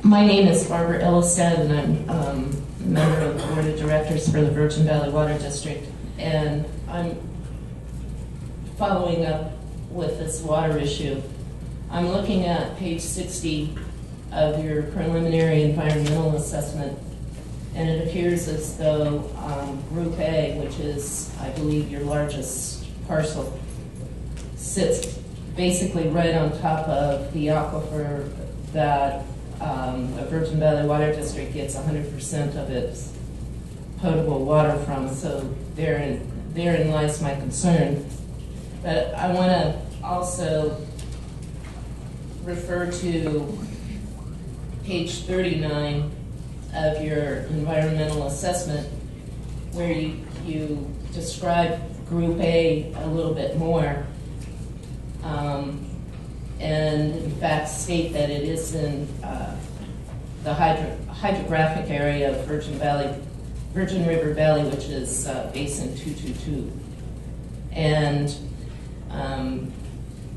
My name is Barbara Ellisted, and I'm a member of the Board of Directors for the Virgin Valley Water District. And I'm following up with this water issue. I'm looking at page 60 of your preliminary environmental assessment, and it appears as though Group A, which is, I believe, your largest parcel, sits basically right on top of the aquifer that the Virgin Valley Water District gets 100% of its potable water from. So therein lies my concern. But I want to also refer to page 39 of your environmental assessment, where you describe Group A a little bit more, and in fact state that it is in the hydrographic area of Virgin River Valley, which is Basin 222. And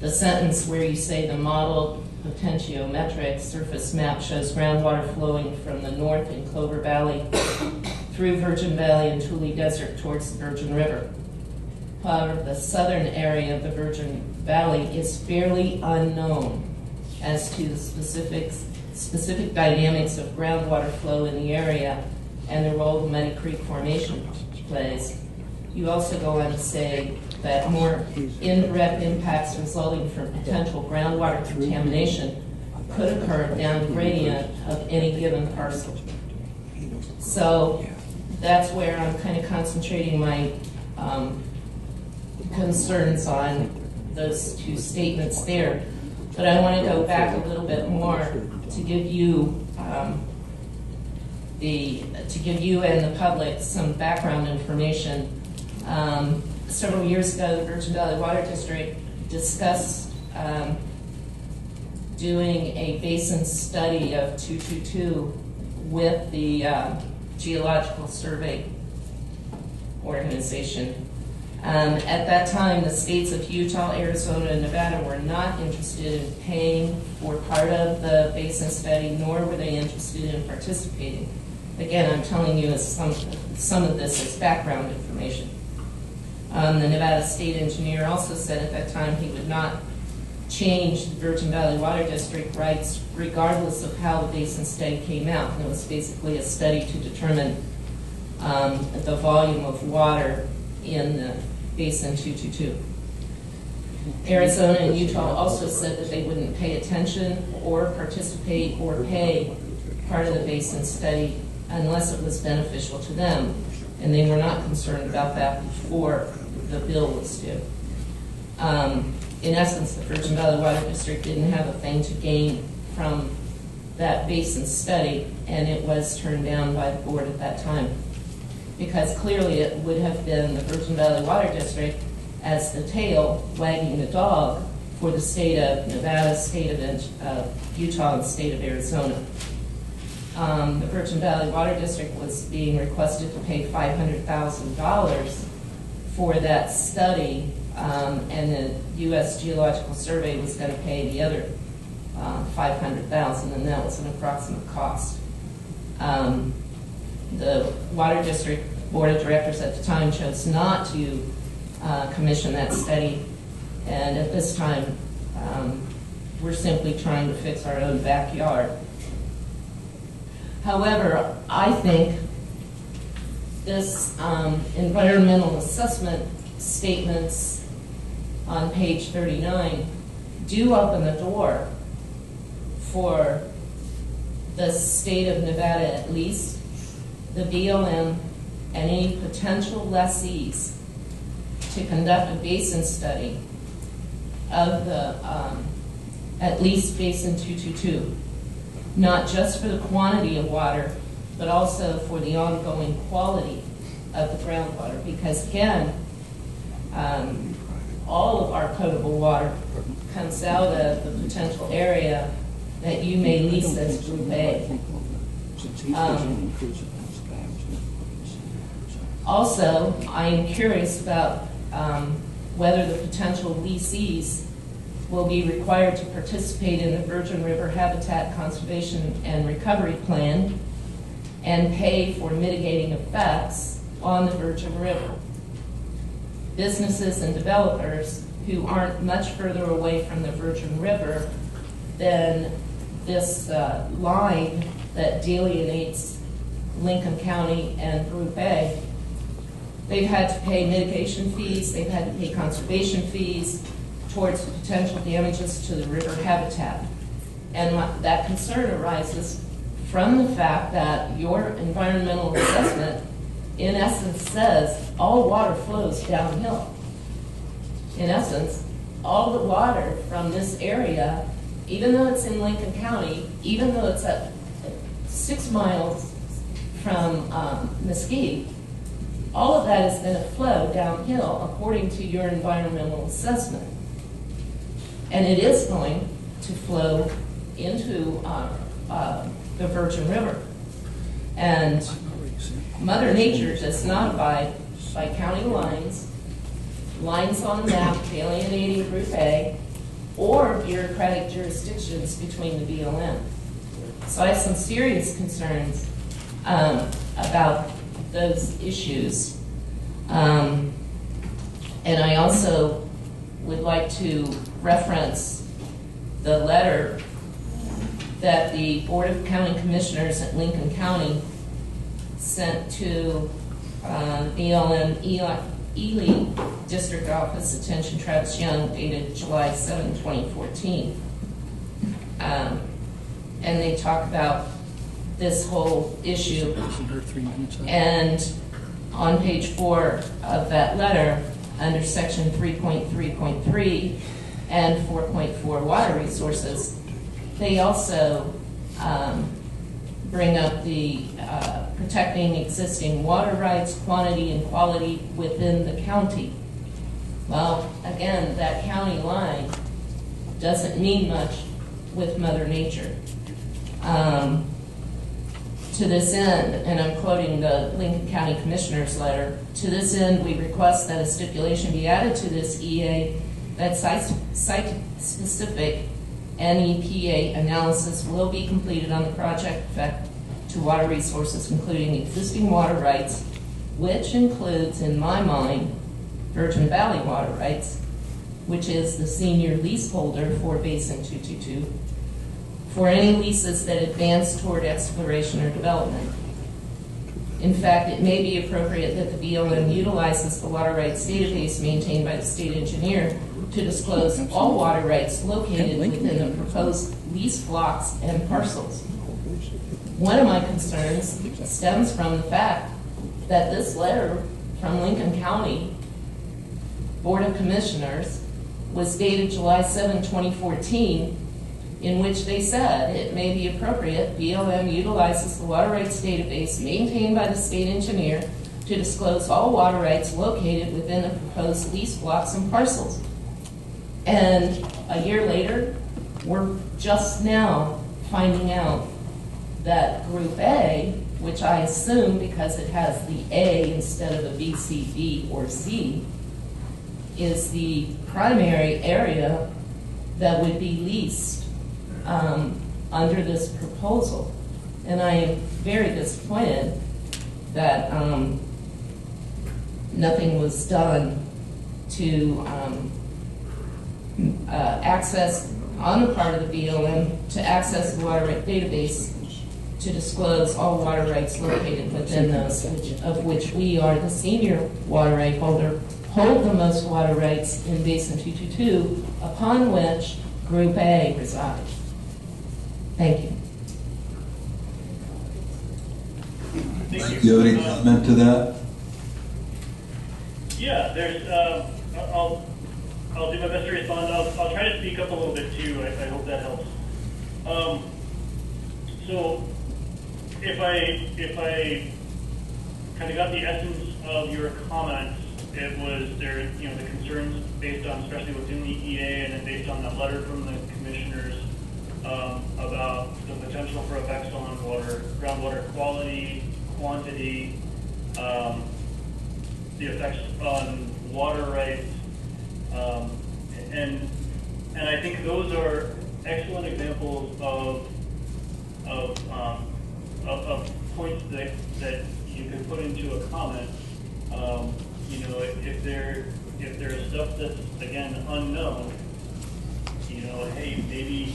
the sentence where you say the modeled potentiometric surface map shows groundwater flowing from the north in Clover Valley through Virgin Valley and Tule Desert towards the Virgin River. However, the southern area of the Virgin Valley is fairly unknown as to the specific dynamics of groundwater flow in the area and the role the Muddy Creek Formation plays. You also go on to say that more indirect impacts resulting from potential groundwater contamination could occur down gradient of any given parcel. So that's where I'm kind of concentrating my concerns on those two statements there. But I want to go back a little bit more to give you and the public some background information. Several years ago, the Virgin Valley Water District discussed doing a basin study of 222 with the Geological Survey Organization. At that time, the states of Utah, Arizona, and Nevada were not interested in paying for part of the basin study, nor were they interested in participating. Again, I'm telling you some of this as background information. The Nevada State Engineer also said at that time he would not change the Virgin Valley Water District rights regardless of how the basin study came out. And it was basically a study to determine the volume of water in the Basin 222. Arizona and Utah also said that they wouldn't pay attention or participate or pay part of the basin study unless it was beneficial to them, and they were not concerned about that before the bill was due. In essence, the Virgin Valley Water District didn't have a thing to gain from that basin study, and it was turned down by the board at that time, because clearly it would have been the Virgin Valley Water District as the tail wagging the dog for the state of Nevada, state of Utah, and state of Arizona. The Virgin Valley Water District was being requested to pay $500,000 for that study, and the U.S. Geological Survey was going to pay the other $500,000, and that was an approximate cost. The Water District Board of Directors at the time chose not to commission that study, and at this time we're simply trying to fix our own backyard. However, I think this environmental assessment statements on page 39 do open the door for the state of Nevada, at least, the BLM, and any potential lessees to conduct a basin study of the at least Basin 222, not just for the quantity of water, but also for the ongoing quality of the groundwater. Because again, all of our potable water comes out of the potential area that you may lease as Group A. Also, I am curious about whether the potential leasees will be required to participate in the Virgin River Habitat Conservation and Recovery Plan and pay for mitigating effects on the Virgin River. Businesses and developers who aren't much further away from the Virgin River than this line that delineates Lincoln County and Group A, they've had to pay mitigation fees, they've had to pay conservation fees towards potential damages to the river habitat. And that concern arises from the fact that your environmental assessment, in essence, says all water flows downhill. In essence, all the water from this area, even though it's in Lincoln County, even though it's at 6 miles from Mesquite, all of that is going to flow downhill according to your environmental assessment. And it is going to flow into the Virgin River. And Mother Nature does not abide by county lines on the map alienating Group A, or bureaucratic jurisdictions between the BLM. So I have some serious concerns about those issues. And I also would like to reference the letter that the Board of County Commissioners at Lincoln County sent to BLM Ely District Office, attention Travis Young, dated July 7, 2014. And they talk about this whole issue. And on page 4 of that letter, under section 3.3.3 and 4.4 water resources, they also bring up the protecting existing water rights, quantity and quality within the county. Well, again, that county line doesn't mean much with Mother Nature. To this end, and I'm quoting the Lincoln County Commissioner's letter, to this end we request that a stipulation be added to this EA that site-specific NEPA analysis will be completed on the project effect to water resources, including existing water rights, which includes, in my mind, Virgin Valley water rights, which is the senior leaseholder for Basin 222, for any leases that advance toward exploration or development. In fact, it may be appropriate that the BLM utilizes the water rights database maintained by the state engineer to disclose all water rights located within the proposed lease blocks and parcels. One of my concerns stems from the fact that this letter from Lincoln County Board of Commissioners was dated July 7, 2014, in which they said it may be appropriate BLM utilizes the water rights database maintained by the state engineer to disclose all water rights located within the proposed lease blocks and parcels. And a year later, we're just now finding out that Group A, which I assume because it has the A instead of a B, C, D, or C, is the primary area that would be leased under this proposal. And I am very disappointed that nothing was done to access, on the part of the BLM, to access the water right database to disclose all water rights located within those, of which we are the senior water right holder, hold the most water rights in Basin 222, upon which Group A resides. Thank you. Thank you. Do you have any comment to that? Yeah, there's. I'll do my best to respond. I'll try to speak up a little bit too. I hope that helps. So, if I kind of got the essence of your comments, it was there. You know, the concerns based on, especially within the EA, and then based on that letter from the commissioners about the potential for effects on groundwater quality, quantity, the effects on water rights, and I think comment, you know, if there is stuff that's, again, unknown, you know, hey, maybe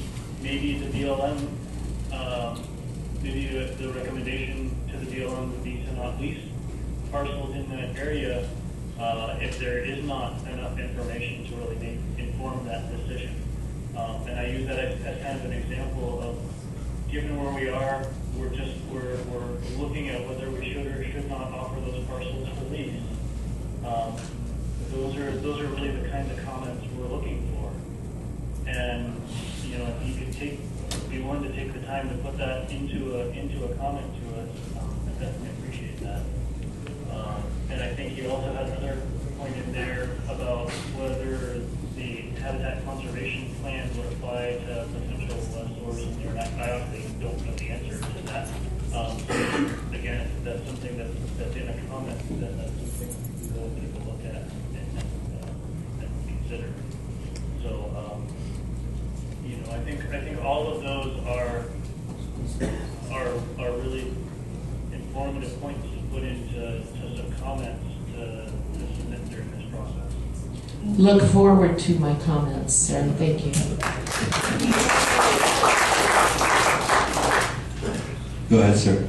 the BLM, maybe the recommendation to the BLM would be to not lease parcels in that area if there is not enough information to really inform that decision. And I use that as kind of an example of, given where we are, we're looking at whether we should or should not offer those parcels for lease. Those are really the kinds of comments we're looking for. And you know, if you could be willing to take the time to put that into a comment to us, I definitely appreciate that. And I think you also had another point in there about whether the habitat conservation plan would apply to potential lessors in there. And I obviously don't know the answer to that. So again, if that's something that's in a comment, then that's something we'll take a look at and consider. So you know, I think all of those are really informative points to put into some comments to submit during this process. Look forward to my comments, and thank you. Go ahead, sir.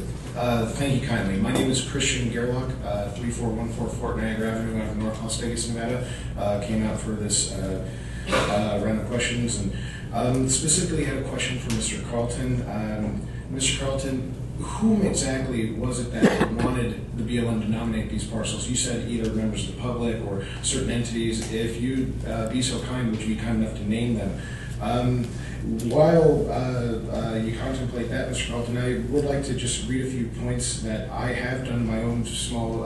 Thank you kindly. My name is Christian Gerlach, 3414 Fort Niagara Avenue out of North Las Vegas, Nevada. Came out for this round of questions, and specifically had a question for Mr. Carlton. Mr. Carlton, whom exactly was it that wanted the BLM to nominate these parcels? You said either members of the public or certain entities. If you'd be so kind, would you be kind enough to name them? While you contemplate that, Mr. Carlton, I would like to just read a few points that I have done my own small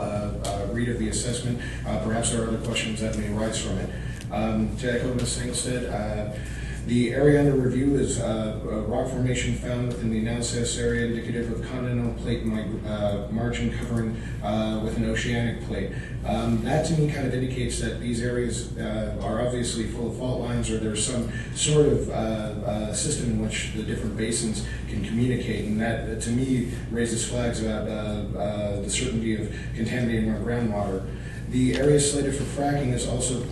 read of the assessment. Perhaps there are other questions that may arise from it. To echo Ms. Engelstead, the area under review is a rock formation found within the analysis area indicative of continental plate margin covering with an oceanic plate. That to me kind of indicates that these areas are obviously full of fault lines, or there's some sort of system in which the different basins can communicate, and that to me raises flags about the certainty of contaminating our groundwater. The area slated for fracking is also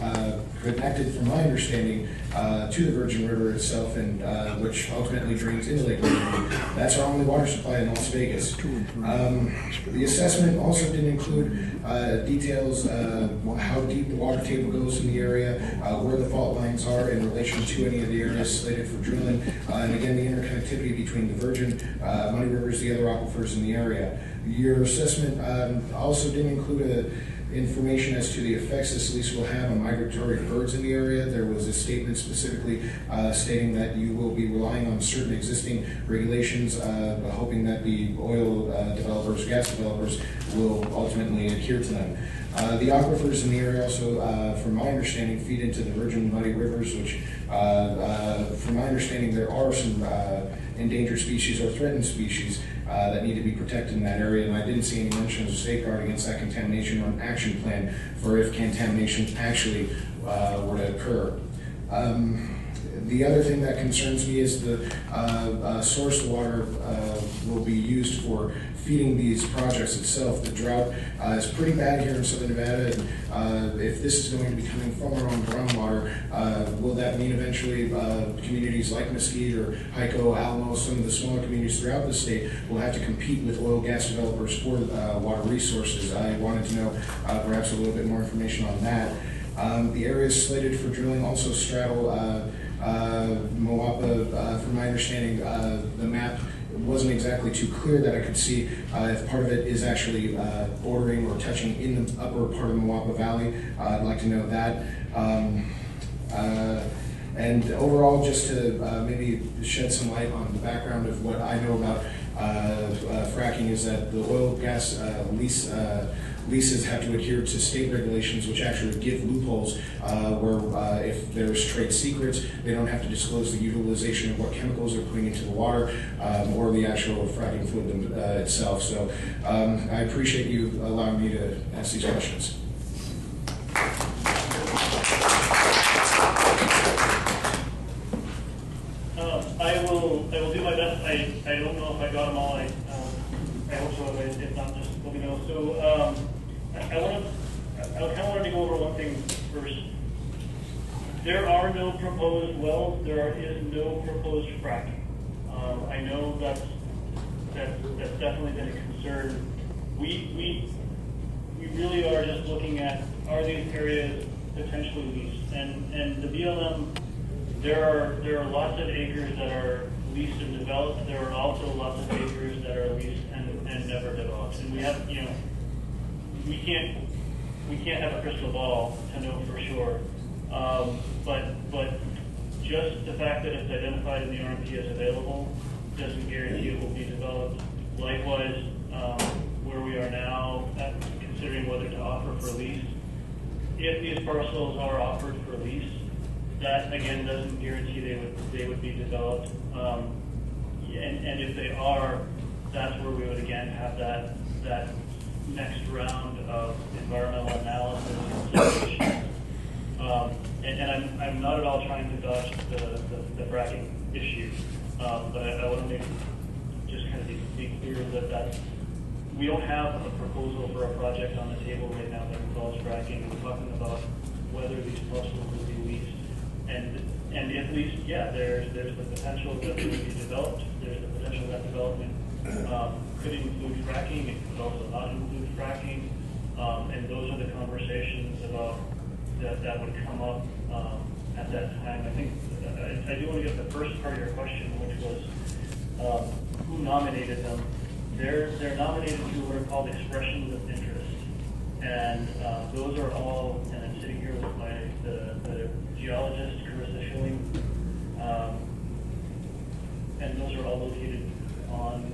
connected, from my understanding, to the Virgin River itself, and which ultimately drains into Lake Michigan. That's our only water supply in Las Vegas. The assessment also didn't include details how deep the water table goes in the area, where the fault lines are in relation to any of the areas slated for drilling, and again, the interconnectivity between the Virgin, Muddy Rivers, the other aquifers in the area. Your assessment also didn't include information as to the effects this lease will have on migratory birds in the area. There was a statement specifically stating that you will be relying on certain existing regulations, hoping that the oil developers, gas developers will ultimately adhere to them. The aquifers in the area also, from my understanding, feed into the Virgin Muddy Rivers, which, from my understanding, there are some endangered species or threatened species that need to be protected in that area, and I didn't see any mention of a safeguard against that contamination or an action plan for if contamination actually were to occur. The other thing that concerns me is the source water will be used for feeding these projects itself. The drought is pretty bad here in Southern Nevada, and if this is going to be coming from our own groundwater, will that mean eventually communities like Mesquite or Hyco, Alamo, some of the smaller communities throughout the state will have to compete with oil gas developers for water resources? I wanted to know perhaps a little bit more information on that. The areas slated for drilling also straddle Moapa. From my understanding, the map wasn't exactly too clear that I could see if part of it is actually bordering or touching in the upper part of the Moapa Valley. I'd like to know that. And overall, just to maybe shed some light on the background of what I know about fracking, is that the oil gas leases have to adhere to state regulations, which actually give loopholes where if there's trade secrets, they don't have to disclose the utilization of what chemicals they're putting into the water or the actual fracking fluid itself. So I appreciate you allowing me to ask these questions. I will do my best. I don't know if I got them all. I hope so. If not, just let me know. So I kind of wanted to go over one thing first. There are no proposed wells. There is no proposed fracking. I know that's definitely been a concern. We really are just looking at, are these areas potentially leased? And the BLM, there are lots of acres that are leased and developed. There are also lots of acres that are leased and never developed. And we have, we can't have a crystal ball to know for sure. But just the fact that it's identified in the RMP as available doesn't guarantee it will be developed. Likewise, where we are now, considering whether to offer for lease, if these parcels are offered for lease, that again doesn't guarantee they would be developed. And if they are, that's where we would again have that next round of environmental analysis and consideration. And I'm not at all trying to dodge the fracking issue, but I want to make just kind of be clear that we don't have a proposal for a project on the table right now that involves fracking. We're talking about whether these parcels will be leased, and if leased, yeah, there's the potential that they will be developed. There's the potential that development could include fracking. It could also not include fracking, and those are the conversations about that would come up at that time. I think I do want to get the first part of your question, which was who nominated them. They're nominated through what are called expressions of interest, and those are all. And I'm sitting here with the geologist, Carissa Schilling, and those are all located on